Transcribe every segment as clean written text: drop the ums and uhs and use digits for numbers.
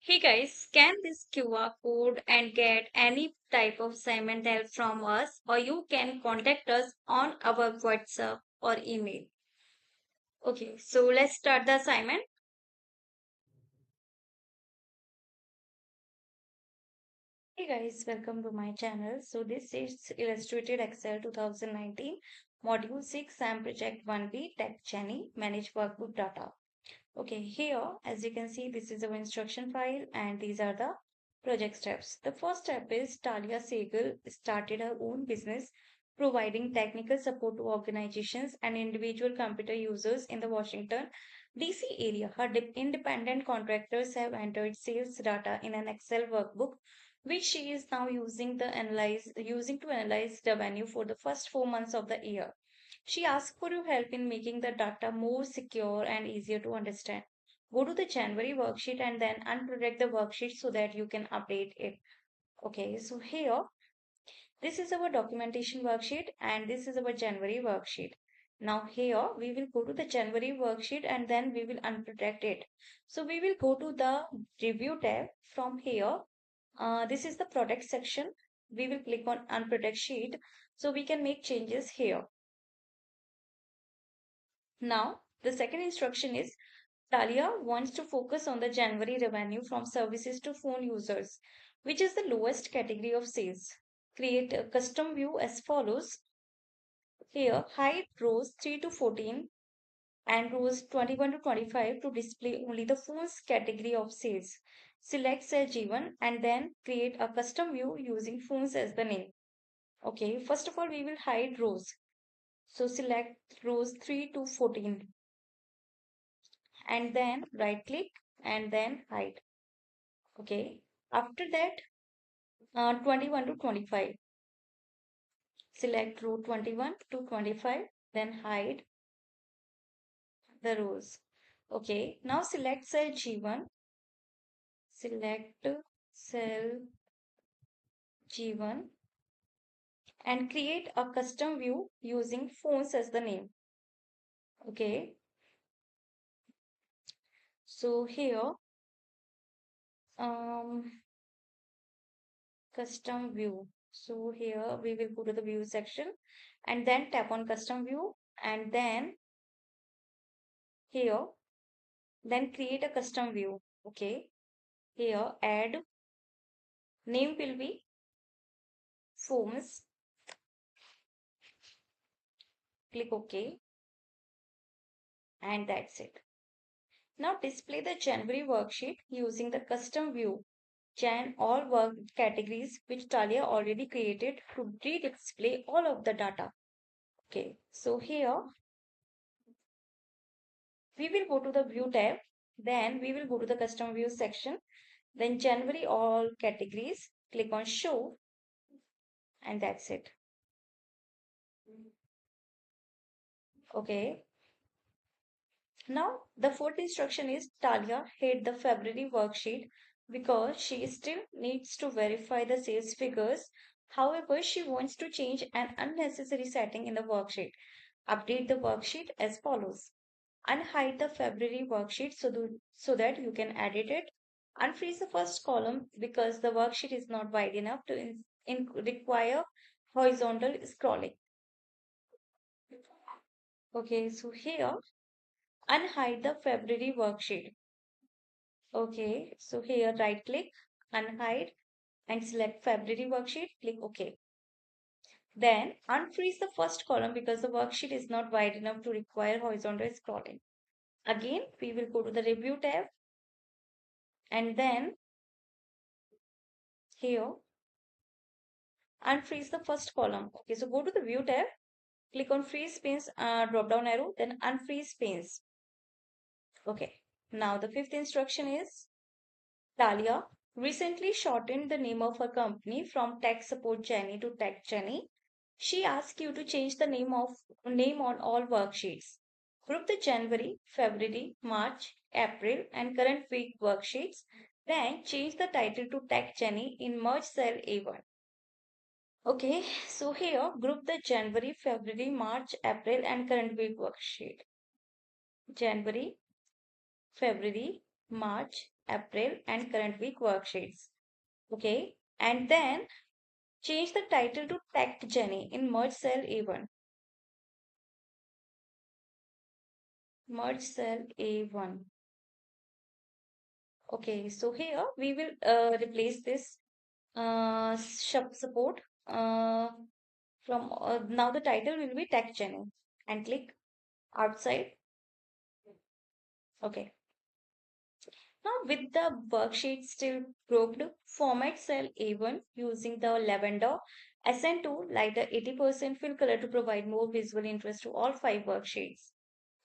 Hey guys, scan this QR code and get any type of assignment help from us, or you can contact us on our WhatsApp or email. Okay, so let's start the assignment. Hey guys, welcome to my channel. So this is Illustrated Excel 2019, Module 6, SAM Project 1B, Tech Genie, Manage Workbook Data. Okay, here, as you can see, this is our instruction file and these are the project steps. The first step is Talia Segal started her own business providing technical support to organizations and individual computer users in the Washington, DC area. Her independent contractors have entered sales data in an Excel workbook which she is now using to analyze revenue for the first 4 months of the year. She asked for your help in making the data more secure and easier to understand. Go to the January worksheet and then unprotect the worksheet so that you can update it. Okay, so here, this is our documentation worksheet and this is our January worksheet. Now here, we will go to the January worksheet and then we will unprotect it. So we will go to the review tab from here. This is the product section. We will click on unprotect sheet so we can make changes here. Now, the second instruction is Talia wants to focus on the January revenue from services to phone users, which is the lowest category of sales. Create a custom view as follows. Here, hide rows 3 to 14 and rows 21 to 25 to display only the phones category of sales. Select cell G1 and then create a custom view using phones as the name. Okay, first of all, we will hide rows. So select rows 3 to 14 and then right click and then hide. Okay, after that, 21 to 25. Select row 21 to 25, then hide the rows. Okay, now select cell G1, select cell G1 and create a custom view using phones as the name. Okay, so here, um, custom view. So here we will go to the view section and then tap on custom view and then here, then create a custom view. Okay, here add name will be phones. Click OK and that's it. Now display the January worksheet using the custom view Jan all work categories which Talia already created to re-display all of the data. Okay, so here we will go to the view tab, then we will go to the custom view section, then January all categories, click on show and that's it. Okay, now the fourth instruction is Talia hid the February worksheet because she still needs to verify the sales figures. However, she wants to change an unnecessary setting in the worksheet. Update the worksheet as follows. Unhide the February worksheet so that you can edit it. Unfreeze the first column because the worksheet is not wide enough to require horizontal scrolling. Okay, so here, unhide the February worksheet. Okay, so here right click, unhide and select February worksheet, click OK. Then unfreeze the first column because the worksheet is not wide enough to require horizontal scrolling. Again, we will go to the review tab and then here unfreeze the first column. Okay, so go to the view tab, click on freeze panes drop down arrow, then unfreeze panes. Okay, now the fifth instruction is Talia recently shortened the name of her company from Tech Support Jenny to Tech Jenny. She asked you to change the name on all worksheets. Group the January, February, March, April, and current week worksheets. Then change the title to Tech Jenny in merge cell A1. Okay, so here group the January, February, March, April, and current week worksheet. January, February, March, April, and current week worksheets. Okay, and then change the title to Tech Jenny in merge cell A1. Merge cell A1. Okay, so here we will replace this support from now the title will be Tech Jenny and click outside. Okay. Now with the worksheet still grouped, format cell A1 using the lavender SN2 lighter 80% fill color to provide more visual interest to all 5 worksheets.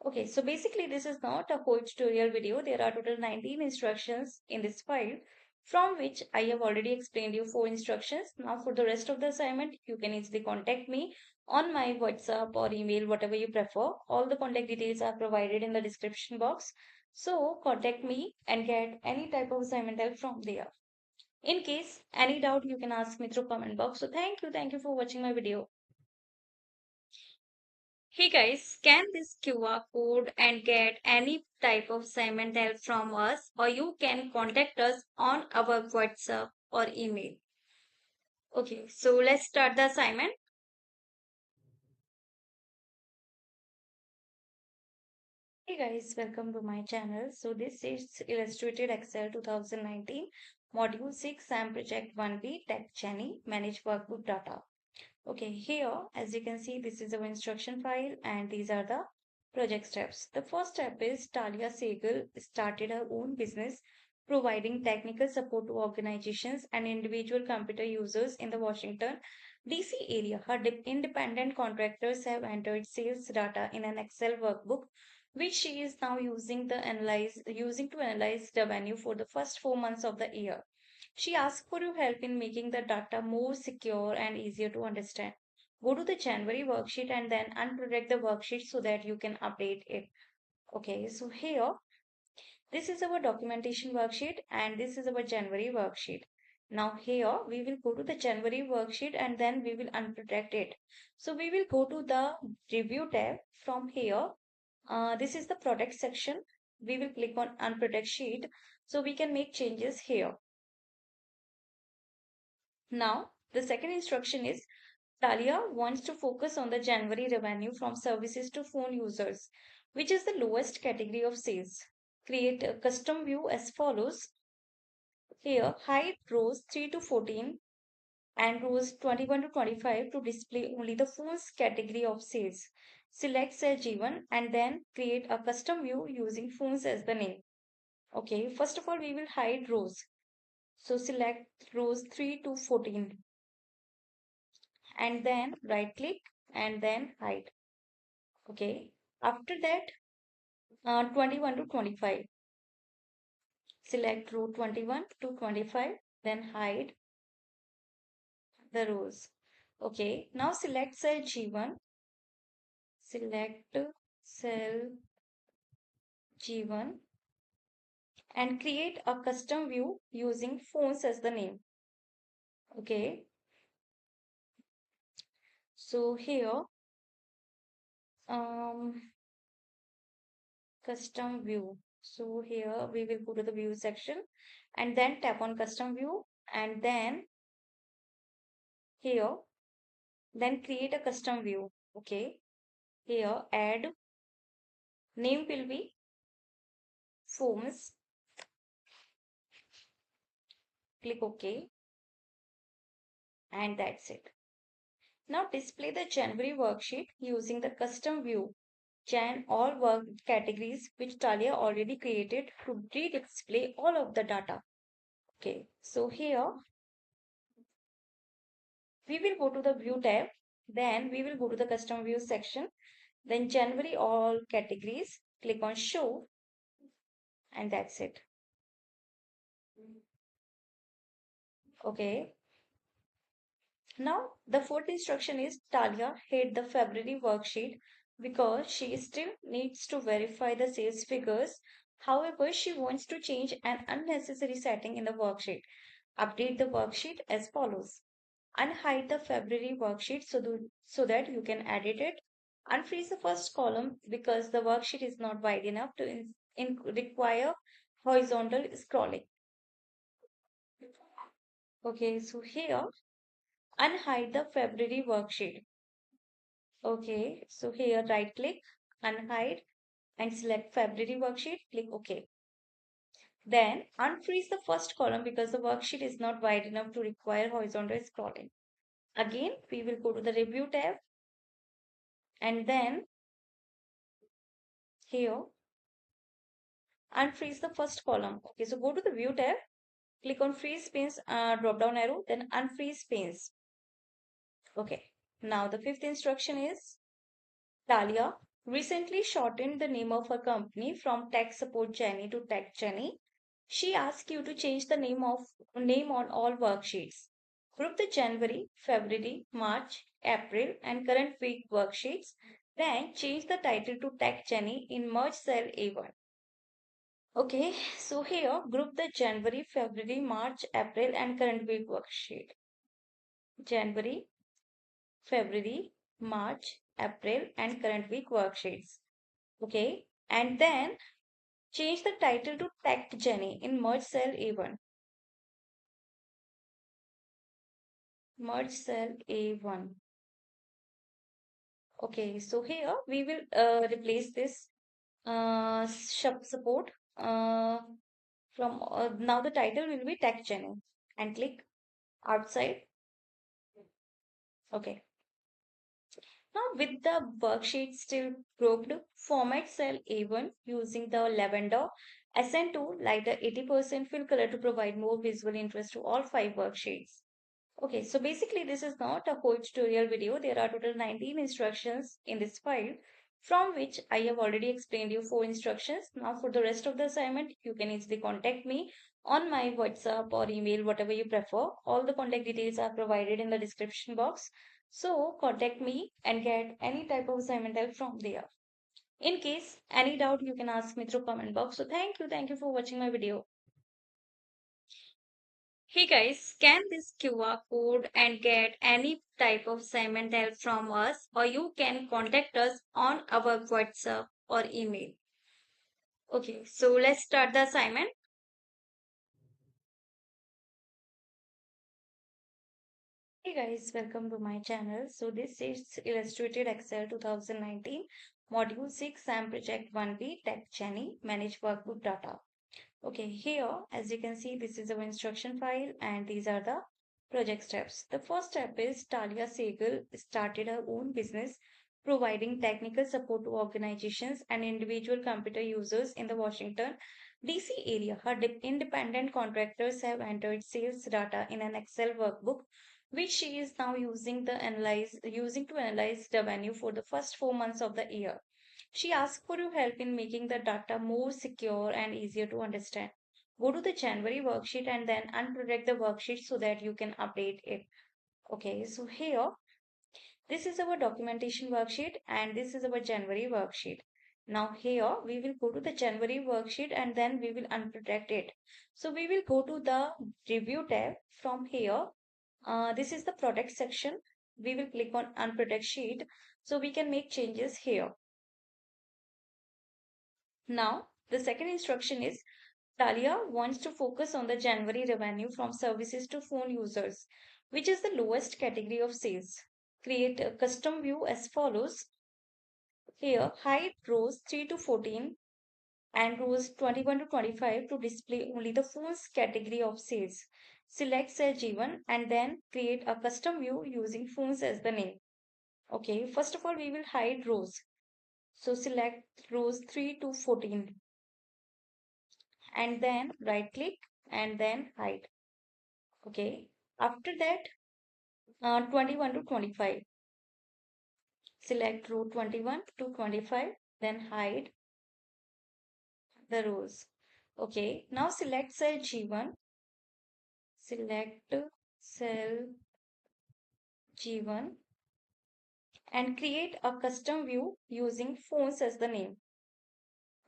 Okay, so basically this is not a whole tutorial video. There are total 19 instructions in this file from which I have already explained you 4 instructions. Now for the rest of the assignment, you can easily contact me on my WhatsApp or email, whatever you prefer. All the contact details are provided in the description box. So contact me and get any type of assignment help from there. In case any doubt, you can ask me through comment box. So thank you for watching my video. Hey guys, scan this QR code and get any type of assignment help from us, or you can contact us on our WhatsApp or email. Okay, so let's start the assignment. Hey guys, welcome to my channel. So this is Illustrated Excel 2019 Module 6 SAM Project 1B Tech Genie Manage Workbook Data. Okay, here as you can see, this is our instruction file and these are the project steps. The first step is Talia Segal started her own business providing technical support to organizations and individual computer users in the Washington DC area. Her independent contractors have entered sales data in an Excel workbook which she is now using to analyze revenue for the first 4 months of the year. She asks for your help in making the data more secure and easier to understand. Go to the January worksheet and then unprotect the worksheet so that you can update it. Okay, so here, this is our documentation worksheet and this is our January worksheet. Now here, we will go to the January worksheet and then we will unprotect it. So we will go to the review tab from here. This is the product section. We will click on unprotect sheet so we can make changes here. Now, the second instruction is Talia wants to focus on the January revenue from services to phone users, which is the lowest category of sales. Create a custom view as follows. Here, hide rows 3 to 14 and rows 21 to 25 to display only the phones category of sales. Select cell G1 and then create a custom view using phones as the name. Okay, first of all, we will hide rows. So select rows 3 to 14 and then right click and then hide. Okay. After that, 21 to 25. Select row 21 to 25, then hide the rows. Okay. Now select cell G1. Select cell G1 and create a custom view using phones as the name. Okay. So here, um, custom view. So here we will go to the view section and then tap on custom view and then here, then create a custom view. Okay. Here add name will be phones. Click OK and that's it. Now display the January worksheet using the custom view. Jan all work categories which Talia already created to re-display all of the data. Okay, so here we will go to the view tab. Then we will go to the custom view section. Then January all categories. Click on show and that's it. Okay. Now, the fourth instruction is Talia hid the February worksheet because she still needs to verify the sales figures. However, she wants to change an unnecessary setting in the worksheet. Update the worksheet as follows. Unhide the February worksheet so that you can edit it. Unfreeze the first column because the worksheet is not wide enough to require horizontal scrolling. Okay, so here unhide the February worksheet. Okay, so here right click, unhide and select February worksheet, click OK. Then unfreeze the first column because the worksheet is not wide enough to require horizontal scrolling. Again, we will go to the review tab and then here unfreeze the first column. Okay, so go to the view tab, click on freeze panes drop down arrow, then unfreeze panes. Okay, now the fifth instruction is Talia recently shortened the name of her company from Tech Support Genie to Tech Genie. She asked you to change the name on all worksheets. Group the January, February, March, April, and current week worksheets. Then change the title to Tech Genie in merge cell A1. Okay, so here group the January, February, March, April, and current week worksheet. January, February, March, April, and current week worksheets. Okay, and then change the title to Tech Jenny in merge cell A1. Merge cell A1. Okay, so here we will replace this support from now the title will be Tech Jenny and click outside. Okay. Now with the worksheet still grouped, format cell A1 using the lavender SN2 lighter 80% fill color to provide more visual interest to all 5 worksheets. Okay, so basically this is not a whole tutorial video. There are total 19 instructions in this file from which I have already explained you 4 instructions. Now for the rest of the assignment, you can easily contact me on my WhatsApp or email, whatever you prefer. All the contact details are provided in the description box. So contact me and get any type of assignment help from there. In case any doubt, you can ask me through comment box. So thank you for watching my video. Hey guys, scan this QR code and get any type of assignment help from us, or you can contact us on our WhatsApp or email. Okay, so let's start the assignment. Hey guys, welcome to my channel. So this is Illustrated Excel 2019, Module 6, SAM Project 1B, Tech Genie, Manage Workbook Data. Okay, here, as you can see, this is our instruction file and these are the project steps. The first step is Talia Segal started her own business providing technical support to organizations and individual computer users in the Washington, D.C. area. Her independent contractors have entered sales data in an Excel workbook which she is now using to analyze revenue for the first 4 months of the year. She asked for your help in making the data more secure and easier to understand. Go to the January worksheet and then unprotect the worksheet so that you can update it. Okay, so here, this is our documentation worksheet and this is our January worksheet. Now here, we will go to the January worksheet and then we will unprotect it. So we will go to the review tab from here. This is the product section. We will click on unprotect sheet so we can make changes here. Now, the second instruction is Talia wants to focus on the January revenue from services to phone users, which is the lowest category of sales. Create a custom view as follows. Here, hide rows 3 to 14 and rows 21 to 25 to display only the phones category of sales. Select cell G1 and then create a custom view using phones as the name. Okay, first of all, we will hide rows. So select rows 3 to 14 and then right click and then hide. Okay, after that 21 to 25, select row 21 to 25, then hide the rows. Okay, now select cell G1, select cell G1 and create a custom view using phones as the name.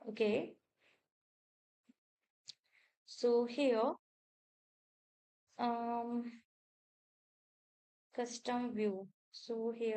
Okay, so here um custom view, so here